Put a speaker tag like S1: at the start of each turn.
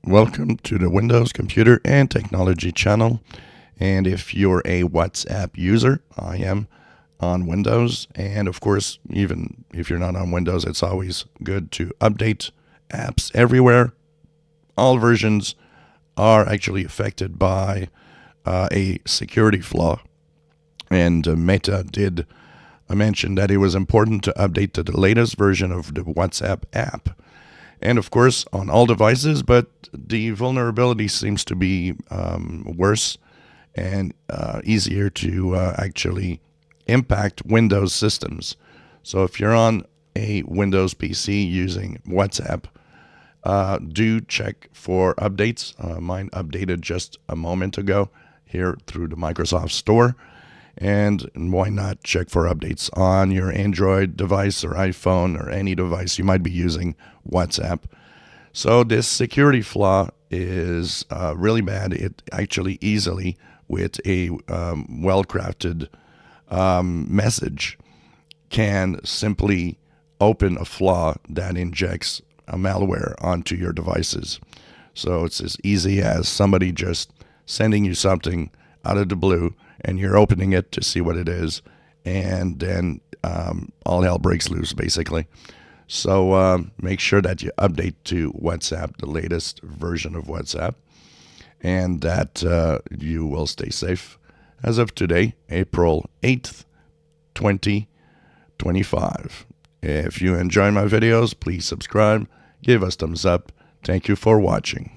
S1: Welcome to the Windows Computer and Technology channel. And if you're a WhatsApp user, I am on Windows. And of course, even if you're not on Windows, it's always good to update apps everywhere. All versions are actually affected by a security flaw. And Meta did mention that it was important to update to the latest version of the WhatsApp app. And of course, on all devices, but the vulnerability seems to be worse and easier to actually impact Windows systems. So if you're on a Windows PC using WhatsApp, do check for updates. Mine updated just a moment ago here through the Microsoft Store. And why not check for updates on your Android device or iPhone or any device you might be using WhatsApp. So this security flaw is really bad. It actually easily, with a well-crafted message, can simply open a flaw that injects a malware onto your devices. So it's as easy as somebody just sending you something out of the blue, and you're opening it to see what it is, and then all hell breaks loose, basically. So make sure that you update to WhatsApp, the latest version of WhatsApp, and that you will stay safe. As of today, April 8th, 2025. If you enjoy my videos, please subscribe, give us thumbs up. Thank you for watching.